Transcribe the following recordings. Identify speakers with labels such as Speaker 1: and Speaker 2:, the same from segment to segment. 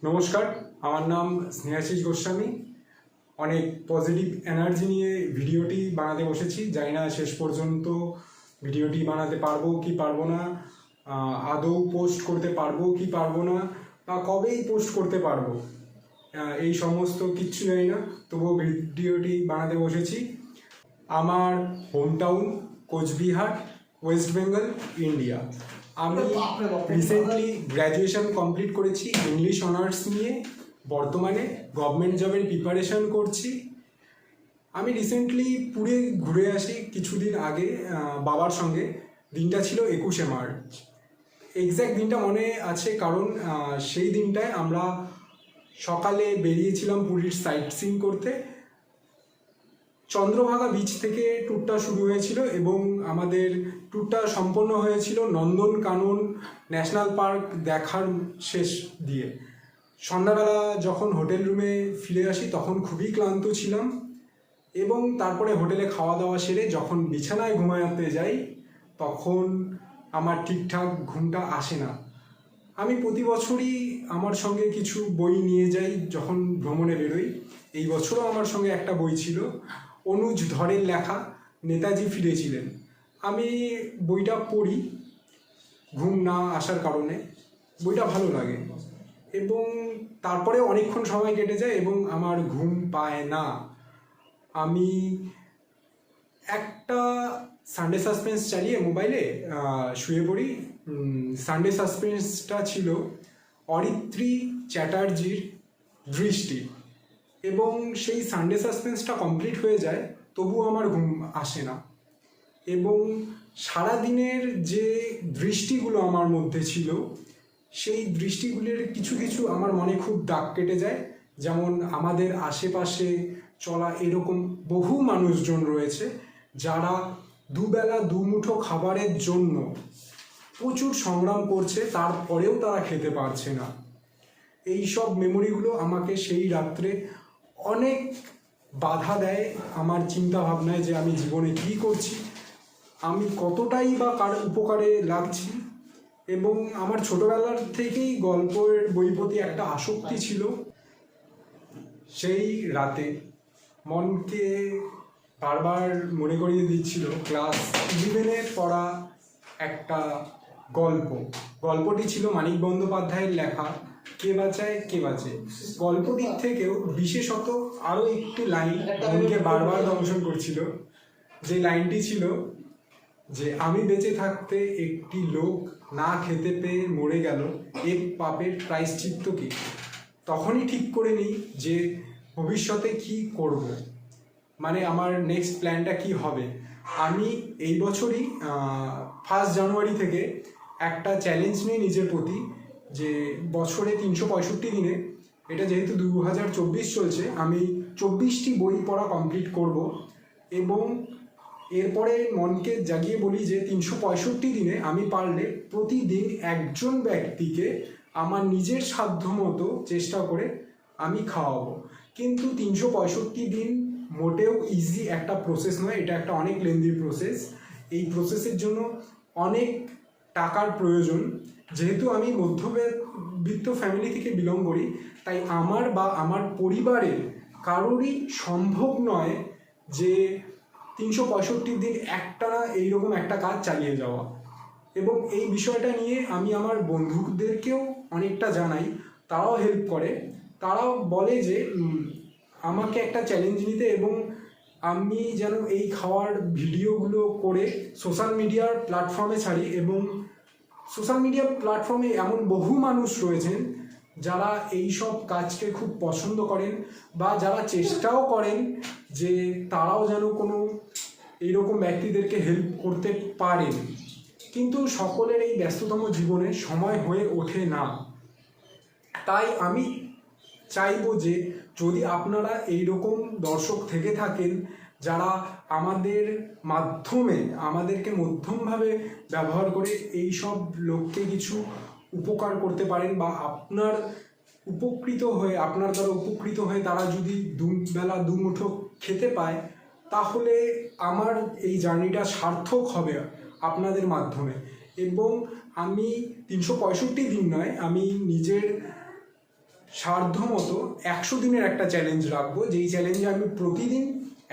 Speaker 1: নমস্কার, আমার নাম স্নেহাশিস গোস্বামী। অনেক পজিটিভ এনার্জি নিয়ে ভিডিওটি বানাতে বসেছি। জানি না শেষ পর্যন্ত ভিডিওটি বানাতে পারবো কি পারবো না, আদৌ পোস্ট করতে পারবো কি পারবো না, বা কবেই পোস্ট করতে পারবো এই সমস্ত কিচ্ছু জানি না, তবুও ভিডিওটি বানাতে বসেছি। আমার home town Cooch Behar, West Bengal, India. আমি রিসেন্টলি গ্র্যাজুয়েশন কমপ্লিট করেছি ইংলিশ অনার্স নিয়ে। বর্তমানে গভর্নমেন্ট জবের প্রিপারেশন করছি। আমি রিসেন্টলি পুরী ঘুরে আসি কিছুদিন আগে বাবার সঙ্গে। দিনটা ছিল 21শে মার্চ। এক্স্যাক্ট দিনটা মনে আছে কারণ সেই দিনটায় আমরা সকালে বেরিয়েছিলাম পুরীর সাইট সিইং করতে। চন্দ্রভাগা বিচ থেকে ট্যুরটা শুরু হয়েছিল এবং আমাদের ট্যুরটা সম্পন্ন হয়েছিল নন্দনকানন ন্যাশনাল পার্ক দেখার শেষ দিয়ে। সন্ধ্যাবেলা যখন হোটেল রুমে ফিরে আসি তখন খুবই ক্লান্ত ছিলাম এবং তারপরে হোটেলে খাওয়া দাওয়া সেরে যখন বিছানায় ঘুমাতে যাই তখন আমার ঠিকঠাক ঘুমটা আসে না। আমি প্রতি বছরই আমার সঙ্গে কিছু বই নিয়ে যাই যখন ভ্রমণে বেরোই। এই বছরও আমার সঙ্গে একটা বই ছিল, অনুজ ধরের লেখা নেতাজি ফিরেছিলেন। আমি বইটা পড়ি ঘুম না আসার কারণে। বইটা ভালো লাগে এবং তারপরে অনেকক্ষণ সময় কেটে যায় এবং আমার ঘুম পায় না। আমি একটা সানডে সাসপেন্স চালিয়ে মোবাইলে শুয়ে পড়ি। সানডে সাসপেন্সটা ছিল অরিত্রী চ্যাটার্জির দৃষ্টি এবং সেই সানডে সাসপেন্সটা কমপ্লিট হয়ে যায়, তবুও আমার ঘুম আসে না। এবং সারাদিনের যে দৃষ্টিগুলো আমার মধ্যে ছিল সেই দৃষ্টিগুলির কিছু কিছু আমার মনে খুব দাগ কেটে যায়। যেমন আমাদের আশেপাশে চলা এরকম বহু মানুষজন রয়েছে যারা দুবেলা দুমুঠো খাবারের জন্য প্রচুর সংগ্রাম করছে, তারপরেও তারা খেতে পারছে না। এই সব মেমোরিগুলো আমাকে সেই রাত্রে অনেক বাধা দেয় আমার চিন্তা ভাবনায় যে আমি জীবনে কী করছি, আমি কতটাই বা কার উপকারে লাগছি। এবং আমার ছোটোবেলার থেকেই গল্পের বই প্রতি একটা আসক্তি ছিল। সেই রাতে মনকে বারবার মনে করিয়ে দিচ্ছিল ক্লাস 11-এ পড়া একটা গল্পটি ছিল মানিক বন্দ্যোপাধ্যায়ের লেখা কে বাঁচায় কে বাঁচে। গল্পটির থেকেও বিশেষত আরও একটি লাইন মনকে বারবার দংশন করছিল। যে লাইনটি ছিল যে আমি বেঁচে থাকতে একটি লোক না খেতে পেয়ে মরে গেল, এর পাপের প্রায়শ্চিত্ত কি। তখনই ঠিক করে নিই যে ভবিষ্যতে কি করব, মানে আমার নেক্সট প্ল্যানটা কি হবে। আমি এই বছরই 1 জানুয়ারি থেকে একটা চ্যালেঞ্জ নিই নিজের প্রতি যে বছরে 365 দিনে, এটা যেহেতু 2024 চলছে, আমি 24টি বই পড়া কমপ্লিট করব। এবং এরপরে মনকে জাগিয়ে বলি যে 365 দিনে আমি পারলে প্রতিদিন একজন ব্যক্তিকে আমার নিজের সাধ্যমতো চেষ্টা করে আমি খাওয়াবো। কিন্তু 365 দিন মোটেও ইজি একটা প্রসেস নয়, এটা একটা অনেক লেন্দি প্রসেস। এই প্রসেসের জন্য অনেক টাকার প্রয়োজন। যেহেতু আমি মধ্যবিত্ত ফ্যামিলি থেকে বিলং করি, তাই আমার বা আমার পরিবারের কারোরই সম্ভব নয় যে 365 দিন একটানা এইরকম একটা কাজ চালিয়ে যাওয়া। এবং এই বিষয়টা নিয়ে আমি আমার বন্ধুদেরকেও অনেকটা জানাই, তারাও হেল্প করে। তারাও বলে যে আমাকে একটা চ্যালেঞ্জ নিতে এবং আমি যেন এই খাওয়ার ভিডিওগুলো করে সোশ্যাল মিডিয়ার প্ল্যাটফর্মে ছাড়ি। এবং সোশ্যাল মিডিয়া প্ল্যাটফর্মে এমন বহু মানুষ রয়েছেন যারা এই সব কাজকে খুব পছন্দ করেন বা যারা চেষ্টাও করেন যে তারাও যেন কোনো এইরকম ব্যক্তিদেরকে হেল্প করতে পারেন, কিন্তু সকলের এই ব্যস্ততম জীবনে সময় হয়ে ওঠে না। তাই আমি চাইবো যে যদি আপনারা এইরকম দর্শক থেকে থাকেন যারা আমাদের মাধ্যমে আমাদেরকে মধ্যমভাবে ব্যবহার করে এই সব লোককে কিছু উপকার করতে পারেন বা আপনার দ্বারা উপকৃত হয়ে তারা যদি দুবেলা দুমুঠো খেতে পায়, তাহলে আমার এই জার্নিটা সার্থক হবে আপনাদের মাধ্যমে। এবং আমি 365 দিন নয়, আমি নিজের সাধ্যমতো 100 দিনের একটা চ্যালেঞ্জ রাখবো, যেই চ্যালেঞ্জে আমি প্রতিদিন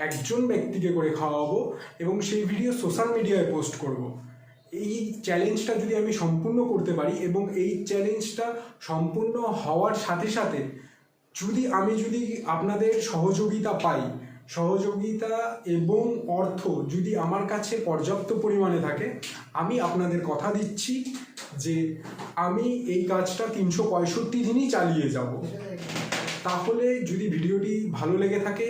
Speaker 1: একজন ব্যক্তিকে করে খাওয়াবো এবং সেই ভিডিও সোশ্যাল মিডিয়ায় পোস্ট করব। এই চ্যালেঞ্জটা যদি আমি সম্পূর্ণ করতে পারি এবং এই চ্যালেঞ্জটা সম্পূর্ণ হওয়ার সাথে সাথে যদি আপনাদের সহযোগিতা পাই, সহযোগিতা এবং অর্থ যদি আমার কাছে পর্যাপ্ত পরিমাণে থাকে, আমি আপনাদের কথা দিচ্ছি যে আমি এই কাজটা 365 দিনই চালিয়ে যাব। তাহলে যদি ভিডিওটি ভালো লেগে থাকে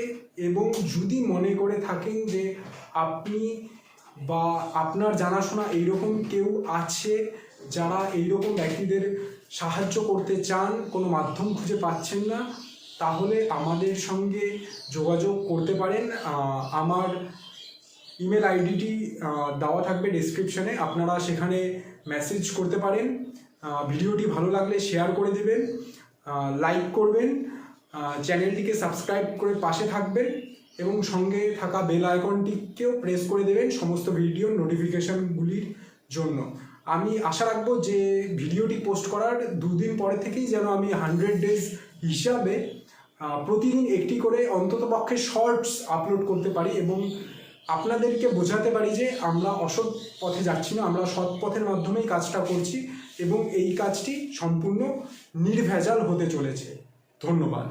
Speaker 1: এবং যদি মনে করে থাকেন যে আপনি বা আপনার জানাশোনা এইরকম কেউ আছে যারা এইরকম ব্যক্তিদের সাহায্য করতে চান, কোনো মাধ্যম খুঁজে পাচ্ছেন না, তাহলে আমাদের সঙ্গে যোগাযোগ করতে পারেন। আমার ইমেল আইডিটি দেওয়া থাকবে ডেসক্রিপশনে, আপনারা সেখানে মেসেজ করতে পারেন। ভিডিওটি ভালো লাগলে শেয়ার করে দেবেন, লাইক করবেন, চ্যানেলটিকে সাবস্ক্রাইব করে পাশে থাকবেন এবং সঙ্গে থাকা বেল আইকনটিকেও প্রেস করে দেবেন সমস্ত ভিডিওর নোটিফিকেশনগুলির জন্য। আমি আশা রাখবো যে ভিডিওটি পোস্ট করার 2 দিন পরে থেকেই যেন আমি 100 ডেজ হিসাবে প্রতিদিন একটি করে অন্ততপক্ষে শর্টস আপলোড করতে পারি এবং আপনাদেরকে বোঝাতে পারি যে আমরা অসৎ পথে যাচ্ছি না, আমরা সৎ পথের মাধ্যমেই কাজটা করছি এবং এই কাজটি সম্পূর্ণ নির্ভেজাল হতে চলেছে। ধন্যবাদ।